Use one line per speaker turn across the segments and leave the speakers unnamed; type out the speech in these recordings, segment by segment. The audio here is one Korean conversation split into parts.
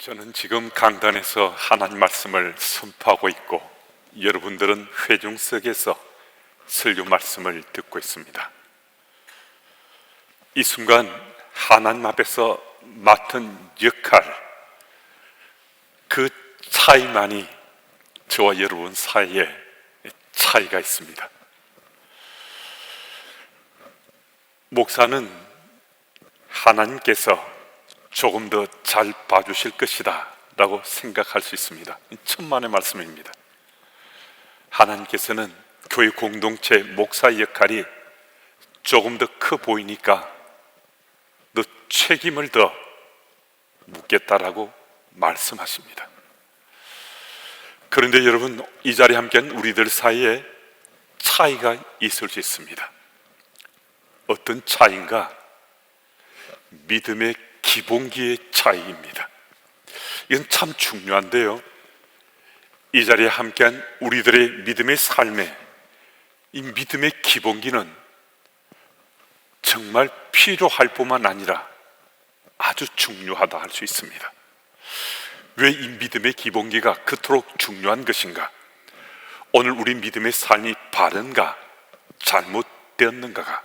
저는 지금 강단에서 하나님 말씀을 선포하고 있고, 여러분들은 회중석에서 설교 말씀을 듣고 있습니다. 이 순간 하나님 앞에서 맡은 역할, 그 차이만이 저와 여러분 사이에 차이가 있습니다. 목사는 하나님께서 조금 더 잘 봐주실 것이다 라고 생각할 수 있습니다. 천만의 말씀입니다. 하나님께서는 교회 공동체 목사의 역할이 조금 더 커 보이니까 너 책임을 더 묻겠다라고 말씀하십니다. 그런데 여러분, 이 자리에 함께한 우리들 사이에 차이가 있을 수 있습니다. 어떤 차이인가? 믿음의 기본기의 차이입니다. 이건 참 중요한데요, 이 자리에 함께한 우리들의 믿음의 삶에 이 믿음의 기본기는 정말 필요할 뿐만 아니라 아주 중요하다 할 수 있습니다. 왜 이 믿음의 기본기가 그토록 중요한 것인가? 오늘 우리 믿음의 삶이 바른가 잘못되었는가가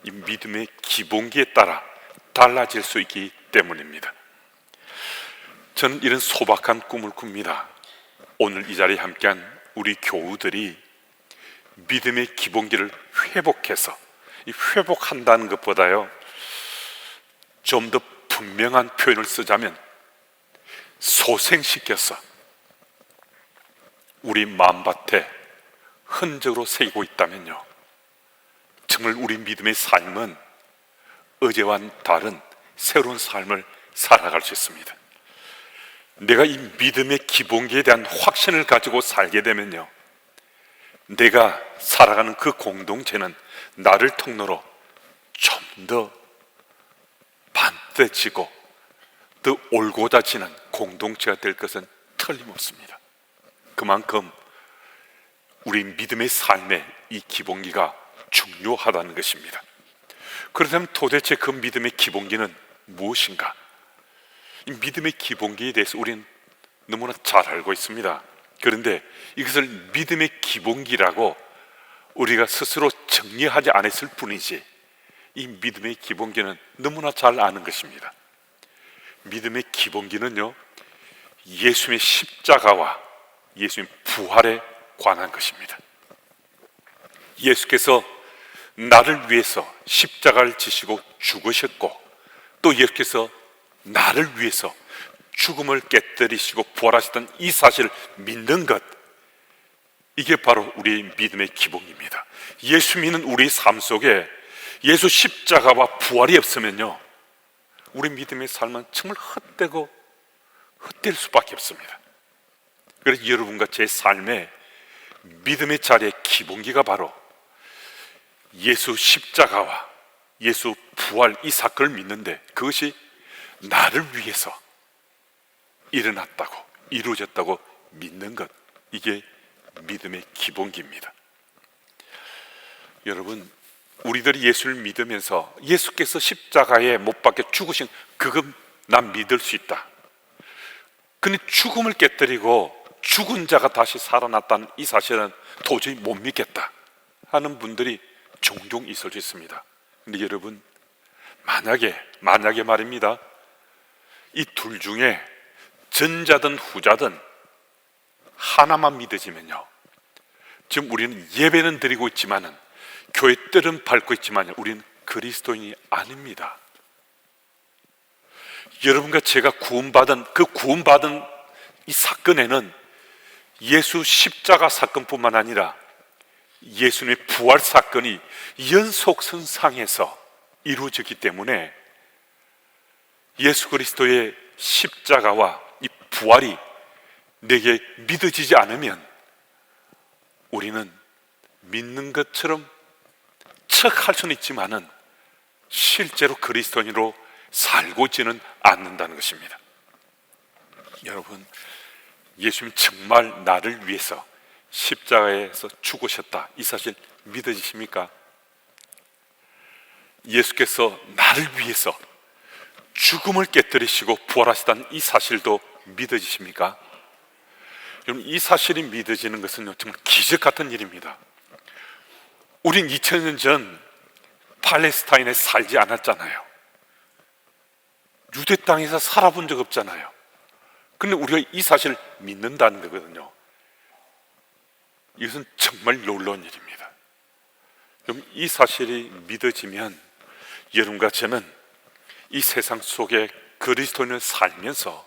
이 믿음의 기본기에 따라 달라질 수 있기 때문입니다. 저는 이런 소박한 꿈을 꿉니다. 오늘 이 자리에 함께한 우리 교우들이 믿음의 기본기를 회복해서, 이 회복한다는 것보다요, 좀 더 분명한 표현을 쓰자면 소생시켜서 우리 마음밭에 흔적으로 새기고 있다면요, 정말 우리 믿음의 삶은 어제와는 다른 새로운 삶을 살아갈 수 있습니다. 내가 이 믿음의 기본기에 대한 확신을 가지고 살게 되면요, 내가 살아가는 그 공동체는 나를 통로로 좀 더 반듯해지고 더 올곧아지는 공동체가 될 것은 틀림없습니다. 그만큼 우리 믿음의 삶의 이 기본기가 중요하다는 것입니다. 그렇다면 도대체 그 믿음의 기본기는 무엇인가? 이 믿음의 기본기에 대해서 우리는 너무나 잘 알고 있습니다. 그런데 이것을 믿음의 기본기라고 우리가 스스로 정리하지 않았을 뿐이지, 이 믿음의 기본기는 너무나 잘 아는 것입니다. 믿음의 기본기는요, 예수님의 십자가와 예수님의 부활에 관한 것입니다. 예수께서 나를 위해서 십자가를 지시고 죽으셨고, 또 예수께서 나를 위해서 죽음을 깨뜨리시고 부활하셨던 이 사실을 믿는 것, 이게 바로 우리의 믿음의 기본입니다. 예수 믿는 우리 삶 속에 예수 십자가와 부활이 없으면요, 우리 믿음의 삶은 정말 헛되고 헛될 수밖에 없습니다. 그래서 여러분과 제 삶에 믿음의 자리의 기본기가 바로 예수 십자가와 예수 부활, 이 사건을 믿는데 그것이 나를 위해서 일어났다고, 이루어졌다고 믿는 것, 이게 믿음의 기본기입니다. 여러분, 우리들이 예수를 믿으면서 예수께서 십자가에 못 박혀 죽으신 그건 난 믿을 수 있다. 근데 죽음을 깨뜨리고 죽은 자가 다시 살아났다는 이 사실은 도저히 못 믿겠다 하는 분들이 종종 있을 수 있습니다. 근데 여러분, 만약에 말입니다, 이 둘 중에 전자든 후자든 하나만 믿어지면요, 지금 우리는 예배는 드리고 있지만은 교회 뜰은 밟고 있지만 우리는 그리스도인이 아닙니다. 여러분과 제가 구원받은 이 사건에는 예수 십자가 사건뿐만 아니라 예수님의 부활 사건이 연속선상에서 이루어졌기 때문에 예수 그리스도의 십자가와 이 부활이 내게 믿어지지 않으면 우리는 믿는 것처럼 척할 수는 있지만은 실제로 그리스도인으로 살고 있지는 않는다는 것입니다. 여러분, 예수님 정말 나를 위해서 십자가에서 죽으셨다, 이 사실 믿어지십니까? 예수께서 나를 위해서 죽음을 깨뜨리시고 부활하시다는 이 사실도 믿어지십니까? 여러분, 이 사실이 믿어지는 것은 정말 기적 같은 일입니다. 우린 2000년 전 팔레스타인에 살지 않았잖아요. 유대 땅에서 살아본 적 없잖아요. 근데 우리가 이 사실을 믿는다는 거거든요. 이것은 정말 놀라운 일입니다. 그럼 이 사실이 믿어지면 여러분과 저는 이 세상 속에 그리스도인을 살면서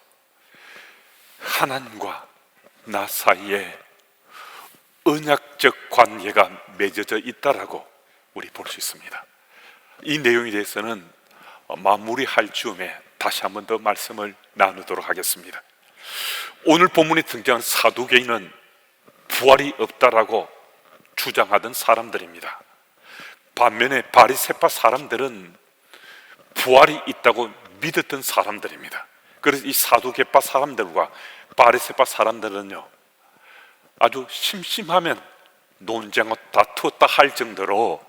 하나님과 나 사이에 언약적 관계가 맺어져 있다라고 우리 볼 수 있습니다. 이 내용에 대해서는 마무리할 즈음에 다시 한 번 더 말씀을 나누도록 하겠습니다. 오늘 본문에 등장한 사두개인은 부활이 없다라고 주장하던 사람들입니다. 반면에 바리새파 사람들은 부활이 있다고 믿었던 사람들입니다. 그래서 이 사두개파 사람들과 바리새파 사람들은요, 아주 심심하면 논쟁하고 다투었다 할 정도로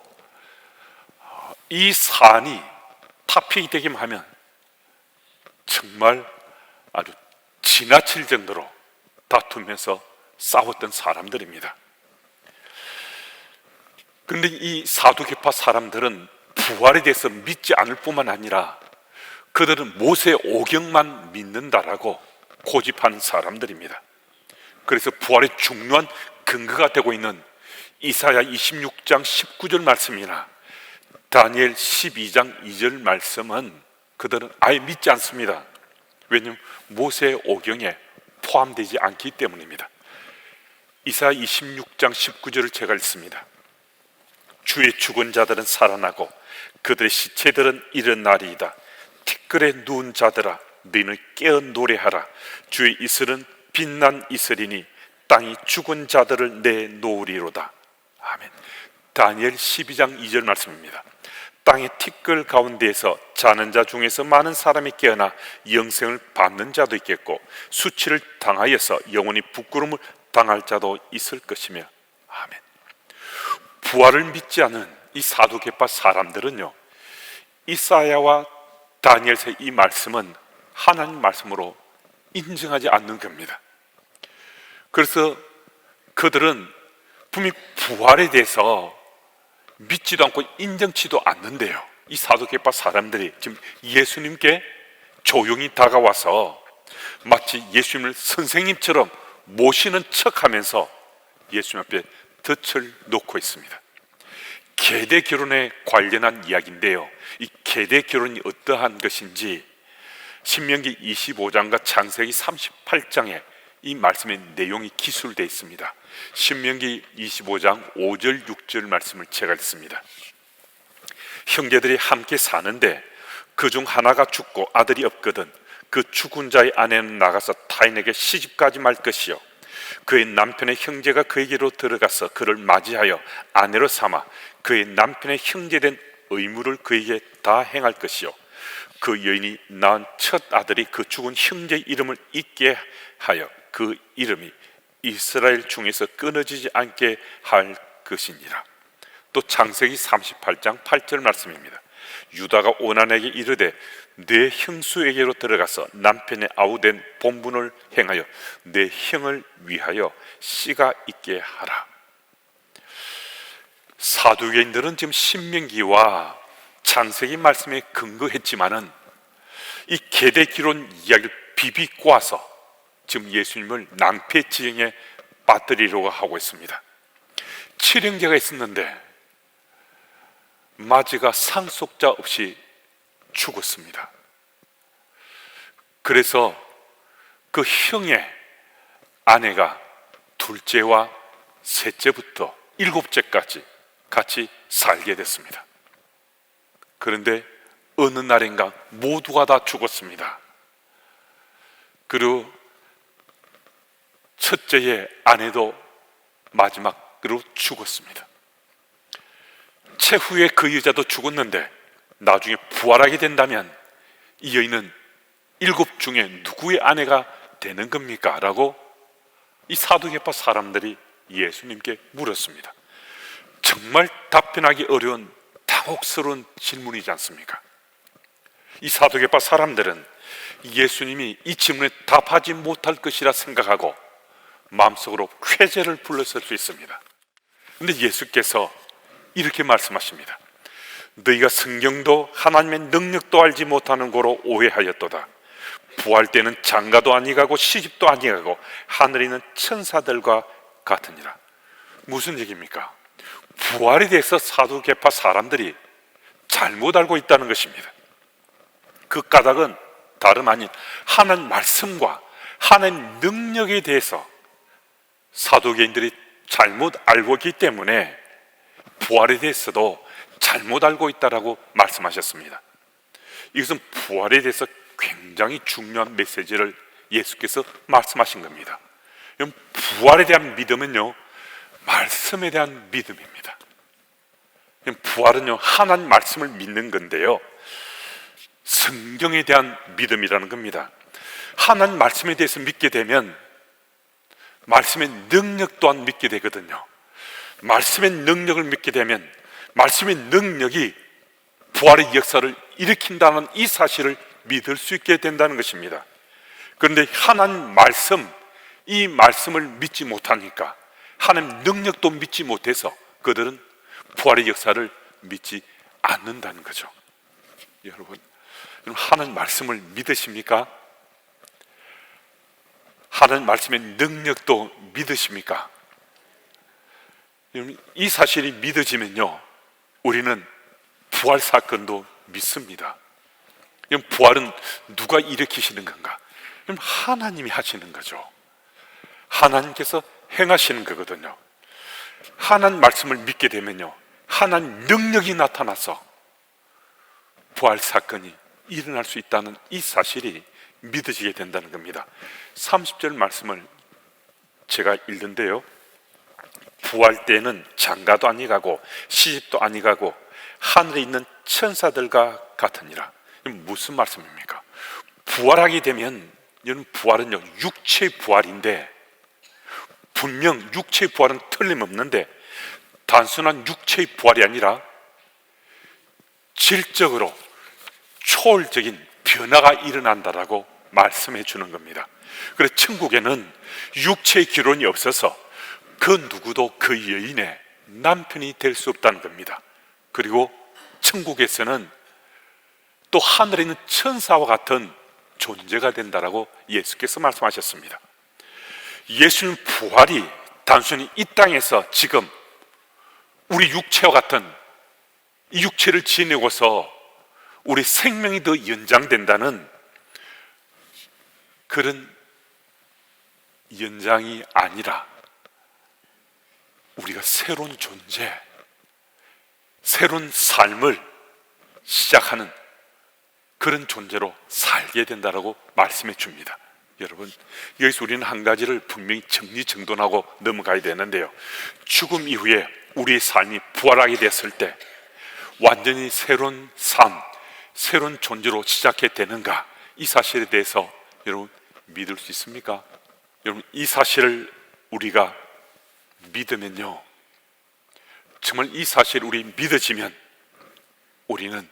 이 사안이 타픽이 되기만 하면 정말 아주 지나칠 정도로 다투면서 싸웠던 사람들입니다. 그런데 이 사두개파 사람들은 부활에 대해서 믿지 않을 뿐만 아니라 그들은 모세 오경만 믿는다라고 고집하는 사람들입니다. 그래서 부활의 중요한 근거가 되고 있는 이사야 26장 19절 말씀이나 다니엘 12장 2절 말씀은 그들은 아예 믿지 않습니다. 왜냐하면 모세 오경에 포함되지 않기 때문입니다. 이사야 26장 19절을 제가 읽습니다. 주의 죽은 자들은 살아나고 그들의 시체들은 일어나리이다. 티끌에 누운 자들아, 너희는 깨어 노래하라. 주의 이슬은 빛난 이슬이니 땅이 죽은 자들을 내놓으리로다. 아멘. 다니엘 12장 2절 말씀입니다. 땅의 티끌 가운데에서 자는 자 중에서 많은 사람이 깨어나 영생을 받는 자도 있겠고 수치를 당하여서 영원히 부끄러움을 당할 자도 있을 것이며. 아멘. 부활을 믿지 않은 이 사두개파 사람들은요, 이사야와 다니엘서의 이 말씀은 하나님 말씀으로 인정하지 않는 겁니다. 그래서 그들은 분명히 부활에 대해서 믿지도 않고 인정치도 않는데요, 이 사두개파 사람들이 지금 예수님께 조용히 다가와서 마치 예수님을 선생님처럼 모시는 척하면서 예수님 앞에 덫을 놓고 있습니다. 계대 결혼에 관련한 이야기인데요, 이 계대 결혼이 어떠한 것인지 신명기 25장과 창세기 38장에 이 말씀의 내용이 기술되어 있습니다. 신명기 25장 5절 6절 말씀을 제가 읽습니다. 형제들이 함께 사는데 그중 하나가 죽고 아들이 없거든 그 죽은 자의 아내는 나가서 타인에게 시집가지 말 것이요, 그의 남편의 형제가 그에게로 들어가서 그를 맞이하여 아내로 삼아 그의 남편의 형제된 의무를 그에게 다 행할 것이요, 그 여인이 낳은 첫 아들이 그 죽은 형제 이름을 잊게 하여 그 이름이 이스라엘 중에서 끊어지지 않게 할 것이니라. 또 창세기 38장 8절 말씀입니다. 유다가 오난에게 이르되 내 형수에게로 들어가서 남편의 아우된 본분을 행하여 내 형을 위하여 씨가 있게 하라. 사두개인들은 지금 신명기와 창세기 말씀에 근거했지만은 이 계대기론 이야기를 비비꼬아서 지금 예수님을 낭패지경에 빠뜨리려고 하고 있습니다. 칠형제가 있었는데 마지가 상속자 없이 죽었습니다. 그래서 그 형의 아내가 둘째와 셋째부터 일곱째까지 같이 살게 됐습니다. 그런데 어느 날인가 모두가 다 죽었습니다. 그리고 첫째의 아내도 마지막으로 죽었습니다. 최후에 그 여자도 죽었는데 나중에 부활하게 된다면 이 여인은 7 중에 누구의 아내가 되는 겁니까? 라고 이 사두개파 사람들이 예수님께 물었습니다. 정말 답변하기 어려운 당혹스러운 질문이지 않습니까? 이 사도계파 사람들은 예수님이 이 질문에 답하지 못할 것이라 생각하고 마음속으로 쾌재를 불렀을 수 있습니다. 그런데 예수께서 이렇게 말씀하십니다. 너희가 성경도 하나님의 능력도 알지 못하는 고로 오해하였도다. 부활 때는 장가도 아니가고 시집도 아니가고 하늘에 있는 천사들과 같으니라. 무슨 얘기입니까? 부활에 대해서 사두개파 사람들이 잘못 알고 있다는 것입니다. 그 까닭은 다름 아닌 하나님 말씀과 하나님 능력에 대해서 사두개인들이 잘못 알고 있기 때문에 부활에 대해서도 잘못 알고 있다라고 말씀하셨습니다. 이것은 부활에 대해서 굉장히 중요한 메시지를 예수께서 말씀하신 겁니다. 부활에 대한 믿음은요, 말씀에 대한 믿음입니다. 부활은요, 하나님 말씀을 믿는 건데요, 성경에 대한 믿음이라는 겁니다. 하나님 말씀에 대해서 믿게 되면 말씀의 능력 또한 믿게 되거든요. 말씀의 능력을 믿게 되면 말씀의 능력이 부활의 역사를 일으킨다는 이 사실을 믿을 수 있게 된다는 것입니다. 그런데 하나님 말씀, 이 말씀을 믿지 못하니까, 하나님 능력도 믿지 못해서 그들은 부활의 역사를 믿지 않는다는 거죠. 여러분, 하나님 말씀을 믿으십니까? 하나님 말씀의 능력도 믿으십니까? 이 사실이 믿어지면요, 우리는 부활 사건도 믿습니다. 부활은 누가 일으키시는 건가? 하나님이 하시는 거죠. 하나님께서 행하시는 거거든요. 하나님 말씀을 믿게 되면요, 하나님 능력이 나타나서 부활 사건이 일어날 수 있다는 이 사실이 믿어지게 된다는 겁니다. 30절 말씀을 제가 읽는데요, 부활 때에는 장가도 아니가고 시집도 아니가고 하늘에 있는 천사들과 같으니라. 무슨 말씀입니까? 부활하게 되면, 여러분, 부활은요, 육체의 부활인데, 분명 육체의 부활은 틀림없는데 단순한 육체의 부활이 아니라 질적으로 초월적인 변화가 일어난다라고 말씀해 주는 겁니다. 그래서 천국에는 육체의 기론이 없어서 그 누구도 그 여인의 남편이 될 수 없다는 겁니다. 그리고 천국에서는 또 하늘에 있는 천사와 같은 존재가 된다라고 예수께서 말씀하셨습니다. 예수님 부활이 단순히 이 땅에서 지금 우리 육체와 같은 이 육체를 지내고서 우리 생명이 더 연장된다는 그런 연장이 아니라 우리가 새로운 존재, 새로운 삶을 시작하는 그런 존재로 살게 된다라고 말씀해 줍니다. 여러분, 여기서 우리는 한 가지를 분명히 정리정돈하고 넘어가야 되는데요, 죽음 이후에 우리의 삶이 부활하게 됐을 때 완전히 새로운 삶, 새로운 존재로 시작해 되는가, 이 사실에 대해서 여러분 믿을 수 있습니까? 여러분, 이 사실을 우리가 믿으면요, 정말 이 사실을 우리 믿어지면 우리는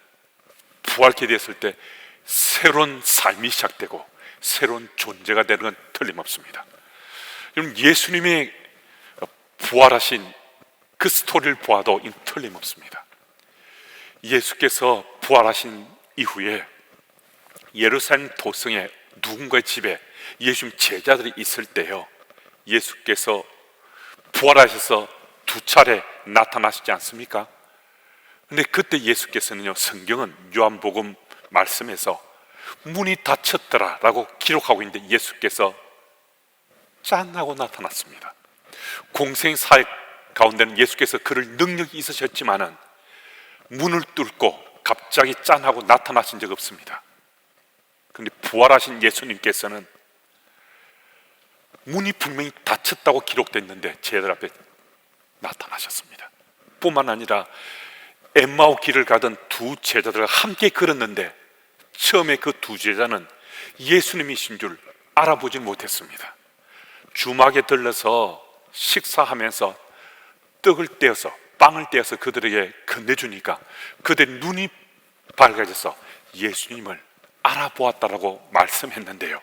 부활케 됐을 때 새로운 삶이 시작되고 새로운 존재가 되는 건 틀림없습니다. 여러분, 예수님의 부활하신 그 스토리를 보아도 틀림없습니다. 예수께서 부활하신 이후에 예루살렘 도성에 누군가의 집에 예수님 제자들이 있을 때요, 예수께서 부활하셔서 2차례 나타나시지 않습니까? 근데 그때 예수께서는요, 성경은 요한복음 말씀에서 문이 닫혔더라 라고 기록하고 있는데 예수께서 짠 하고 나타났습니다. 공생 사역 가운데는 예수께서 그럴 능력이 있으셨지만은 문을 뚫고 갑자기 짠 하고 나타나신 적 없습니다. 그런데 부활하신 예수님께서는 문이 분명히 닫혔다고 기록됐는데 제자들 앞에 나타나셨습니다. 뿐만 아니라 엠마오 길을 가던 2 제자들과 함께 걸었는데 처음에 그 2 제자는 예수님이신 줄 알아보지 못했습니다. 주막에 들러서 식사하면서 떡을 떼어서 빵을 떼어서 그들에게 건네주니까 그들의 눈이 밝아져서 예수님을 알아보았다라고 말씀했는데요,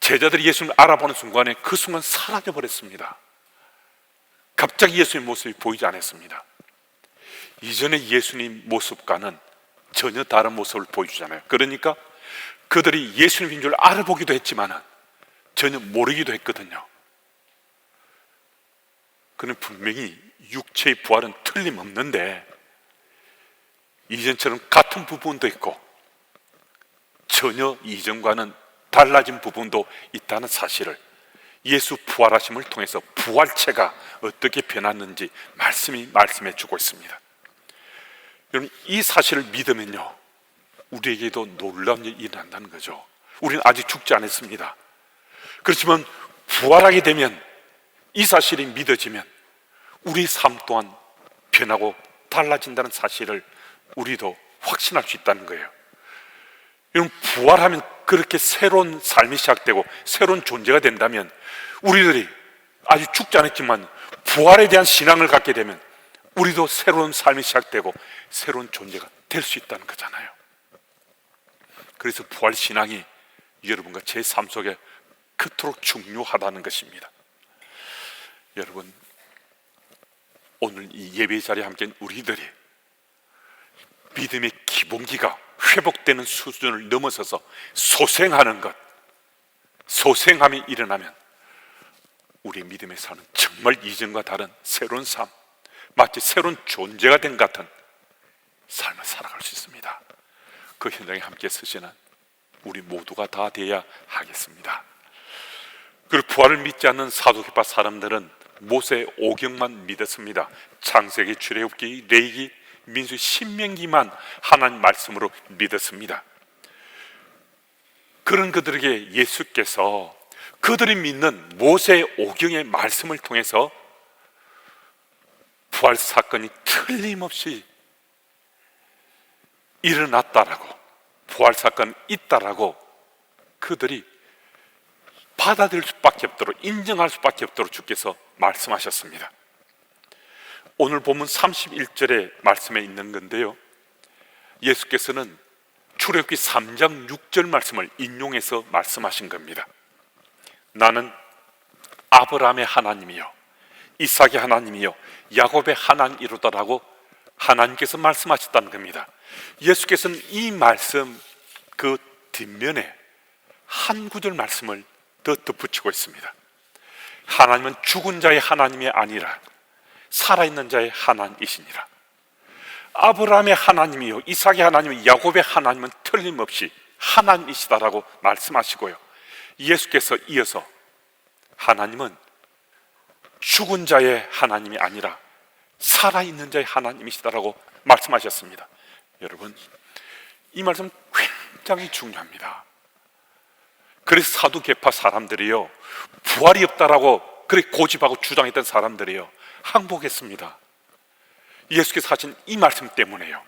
제자들이 예수님을 알아보는 순간에 그 순간 사라져 버렸습니다. 갑자기 예수님 모습이 보이지 않았습니다. 이전에 예수님 모습과는 전혀 다른 모습을 보여주잖아요. 그러니까 그들이 예수님인 줄 알아보기도 했지만 전혀 모르기도 했거든요. 그는 분명히 육체의 부활은 틀림없는데 이전처럼 같은 부분도 있고 전혀 이전과는 달라진 부분도 있다는 사실을 예수 부활하심을 통해서 부활체가 어떻게 변했는지 말씀해 주고 있습니다. 여러분, 이 사실을 믿으면요, 우리에게도 놀라운 일이 일어난다는 거죠. 우리는 아직 죽지 않았습니다. 그렇지만 부활하게 되면, 이 사실이 믿어지면 우리 삶 또한 변하고 달라진다는 사실을 우리도 확신할 수 있다는 거예요. 여러분, 부활하면 그렇게 새로운 삶이 시작되고 새로운 존재가 된다면 우리들이 아직 죽지 않았지만 부활에 대한 신앙을 갖게 되면 우리도 새로운 삶이 시작되고 새로운 존재가 될 수 있다는 거잖아요. 그래서 부활 신앙이 여러분과 제 삶 속에 그토록 중요하다는 것입니다. 여러분, 오늘 이 예배 자리에 함께한 우리들이 믿음의 기본기가 회복되는 수준을 넘어서서 소생하는 것, 소생함이 일어나면 우리 믿음의 삶은 정말 이전과 다른 새로운 삶, 마치 새로운 존재가 된 같은 삶을 살아갈 수 있습니다. 그 현장에 함께 서시는 우리 모두가 다 되어야 하겠습니다. 그리고 부활을 믿지 않는 사도계파 사람들은 모세 오경만 믿었습니다. 창세기, 출애굽기, 레위기, 민수기, 신명기만 하나님 말씀으로 믿었습니다. 그런 그들에게 예수께서 그들이 믿는 모세 오경의 말씀을 통해서 부활 사건이 틀림없이 일어났다라고, 부활 사건이 있다라고 그들이 받아들일 수밖에 없도록, 인정할 수밖에 없도록 주께서 말씀하셨습니다. 오늘 본문 31절의 말씀에 있는 건데요, 예수께서는 출애굽기 3장 6절 말씀을 인용해서 말씀하신 겁니다. 나는 아브라함의 하나님이요 이삭의 하나님이요 야곱의 하나님이로다라고 하나님께서 말씀하셨다는 겁니다. 예수께서는 이 말씀 그 뒷면에 한 구절 말씀을 더 덧붙이고 있습니다. 하나님은 죽은 자의 하나님이 아니라 살아있는 자의 하나님이시니라. 아브라함의 하나님이요 이삭의 하나님이요 야곱의 하나님은 틀림없이 하나님이시다라고 말씀하시고요, 예수께서 이어서 하나님은 죽은 자의 하나님이 아니라 살아있는 자의 하나님이시다라고 말씀하셨습니다. 여러분, 이 말씀 굉장히 중요합니다. 그래서 사두개파 사람들이요, 부활이 없다라고 그렇게 고집하고 주장했던 사람들이요, 항복했습니다. 예수께서 하신 이 말씀 때문에요.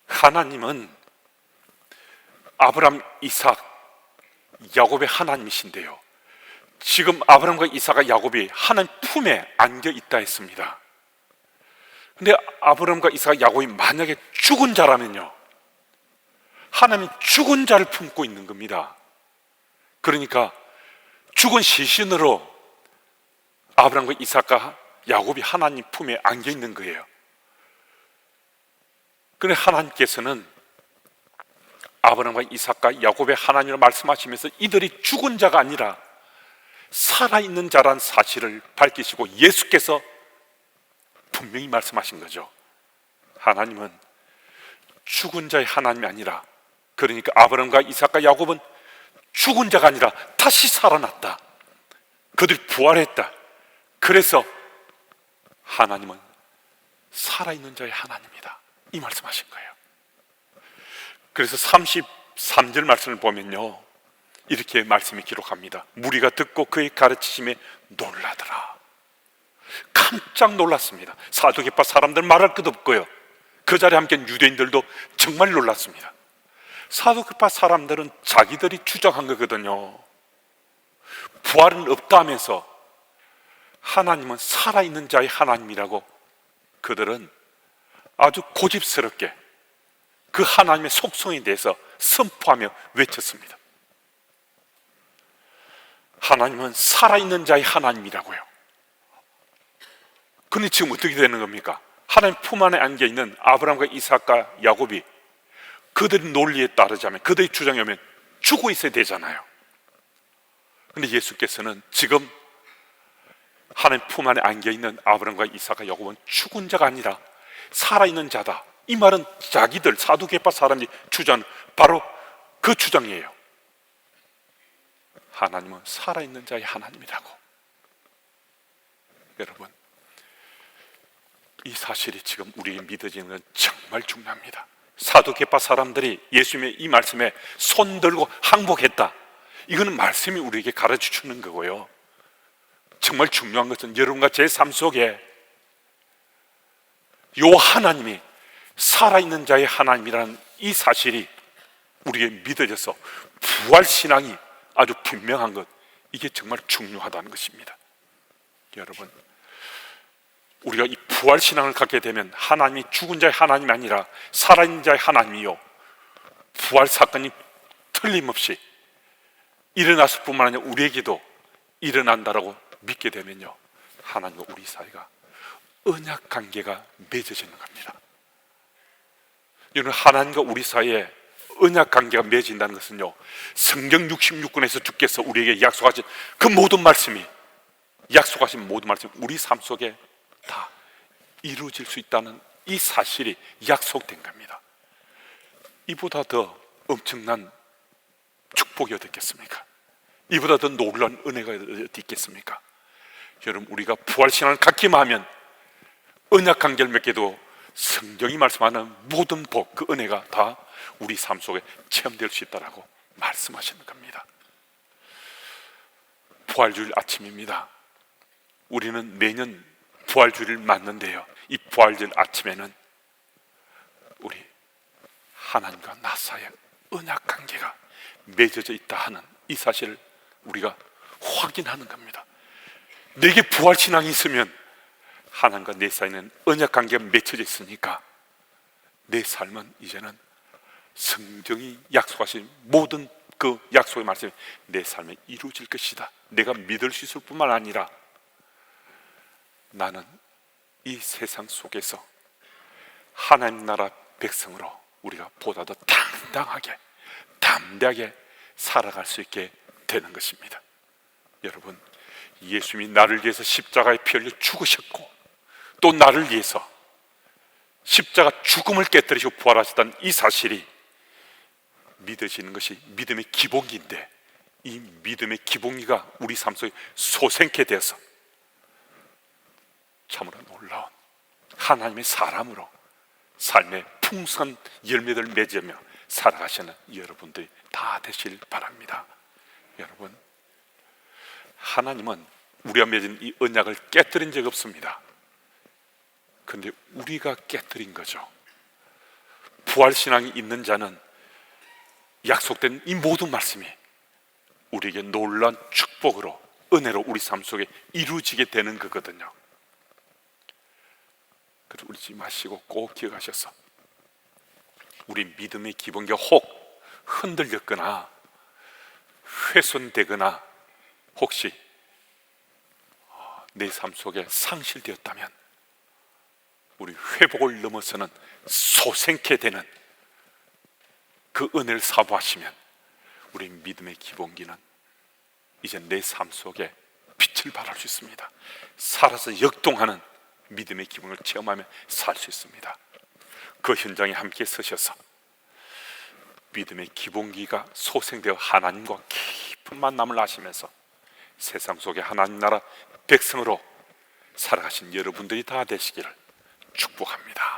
하나님은 아브라함, 이삭, 야곱의 하나님이신데요, 지금 아브라함과 이삭과 야곱이 하나님 품에 안겨 있다 했습니다. 근데 아브라함과 이삭과 야곱이 만약에 죽은 자라면요, 하나님이 죽은 자를 품고 있는 겁니다. 그러니까 죽은 시신으로 아브라함과 이삭과 야곱이 하나님 품에 안겨 있는 거예요. 그런데 하나님께서는 아브라함과 이삭과 야곱의 하나님을 말씀하시면서 이들이 죽은 자가 아니라 살아있는 자란 사실을 밝히시고 예수께서 분명히 말씀하신 거죠. 하나님은 죽은 자의 하나님이 아니라, 그러니까 아브라함과 이삭과 야곱은 죽은 자가 아니라 다시 살아났다. 그들이 부활했다. 그래서 하나님은 살아있는 자의 하나님이다, 이 말씀하신 거예요. 그래서 33절 말씀을 보면요, 이렇게 말씀이 기록합니다. 무리가 듣고 그의 가르치심에 놀라더라. 깜짝 놀랐습니다. 사두개파 사람들 말할 것 없고요, 그 자리에 함께한 유대인들도 정말 놀랐습니다. 사두개파 사람들은 자기들이 주장한 거거든요. 부활은 없다 하면서 하나님은 살아있는 자의 하나님이라고 그들은 아주 고집스럽게 그 하나님의 속성에 대해서 선포하며 외쳤습니다. 하나님은 살아있는 자의 하나님이라고요. 그런데 지금 어떻게 되는 겁니까? 하나님 품 안에 안겨있는 아브라함과 이삭과 야곱이 그들의 논리에 따르자면, 그들의 주장에 오면 죽어 있어야 되잖아요. 그런데 예수께서는 지금 하나님 품 안에 안겨있는 아브라함과 이삭과 야곱은 죽은 자가 아니라 살아있는 자다. 이 말은 자기들 사두개파 사람들이 주장하는 바로 그 주장이에요. 하나님은 살아있는 자의 하나님이라고. 여러분, 이 사실이 지금 우리에게 믿어지는 건 정말 중요합니다. 사두개파 사람들이 예수님의 이 말씀에 손들고 항복했다. 이거는 말씀이 우리에게 가르쳐 주는 거고요. 정말 중요한 것은 여러분과 제 삶 속에 요 하나님이 살아있는 자의 하나님이라는 이 사실이 우리에게 믿어져서 부활신앙이 아주 분명한 것, 이게 정말 중요하다는 것입니다. 여러분, 우리가 이 부활신앙을 갖게 되면 하나님이 죽은 자의 하나님이 아니라 살아있는 자의 하나님이요, 부활사건이 틀림없이 일어났을 뿐만 아니라 우리에게도 일어난다라고 믿게 되면요, 하나님과 우리 사이가 언약관계가 맺어지는 겁니다. 여러분, 하나님과 우리 사이에 언약관계가 맺어진다는 것은요, 성경 66권에서 주께서 우리에게 약속하신 그 모든 말씀이, 약속하신 모든 말씀이 우리 삶 속에 다 이루어질 수 있다는 이 사실이 약속된 겁니다. 이보다 더 엄청난 축복이 어디 있겠습니까? 이보다 더 놀라운 은혜가 어디 있겠습니까? 여러분, 우리가 부활신앙을 갖기만 하면 언약관계를 맺게도 성경이 말씀하는 모든 복, 그 은혜가 다 우리 삶 속에 체험될 수 있다라고 말씀하시는 겁니다. 부활주일 아침입니다. 우리는 매년 부활주일을 맞는데요, 이 부활주일 아침에는 우리 하나님과 나 사이에 언약관계가 맺어져 있다 하는 이 사실을 우리가 확인하는 겁니다. 내게 부활신앙이 있으면 하나님과 내 사이에는 언약관계가 맺혀져 있으니까 내 삶은 이제는 성경이 약속하신 모든 그 약속의 말씀이 내 삶에 이루어질 것이다. 내가 믿을 수 있을 뿐만 아니라 나는 이 세상 속에서 하나님 나라 백성으로 우리가 보다 더 당당하게, 담대하게 살아갈 수 있게 되는 것입니다. 여러분, 예수님이 나를 위해서 십자가에 피 흘려 죽으셨고 또 나를 위해서 십자가 죽음을 깨뜨리시고 부활하셨다는 이 사실이 믿어지는 것이 믿음의 기본기인데, 이 믿음의 기본기가 우리 삶 속에 솟생케 되어서 참으로 놀라운 하나님의 사람으로 삶의 풍성한 열매들을 맺으며 살아가시는 여러분들이 다 되실 바랍니다. 여러분, 하나님은 우리가 맺은 이 언약을 깨뜨린 적 없습니다. 그런데 우리가 깨뜨린 거죠. 부활신앙이 있는 자는 약속된 이 모든 말씀이 우리에게 놀라운 축복으로, 은혜로 우리 삶 속에 이루어지게 되는 거거든요. 그래서 울지 마시고 꼭 기억하셔서 우리 믿음의 기본기가 혹 흔들렸거나 훼손되거나 혹시 내 삶 속에 상실되었다면 우리 회복을 넘어서는 솟생케 되는 그 은혜를 사모하시면 우리 믿음의 기본기는 이제 내 삶 속에 빛을 발할 수 있습니다. 살아서 역동하는 믿음의 기본을 체험하며 살 수 있습니다. 그 현장에 함께 서셔서 믿음의 기본기가 소생되어 하나님과 깊은 만남을 하시면서 세상 속에 하나님 나라 백성으로 살아가신 여러분들이 다 되시기를 축복합니다.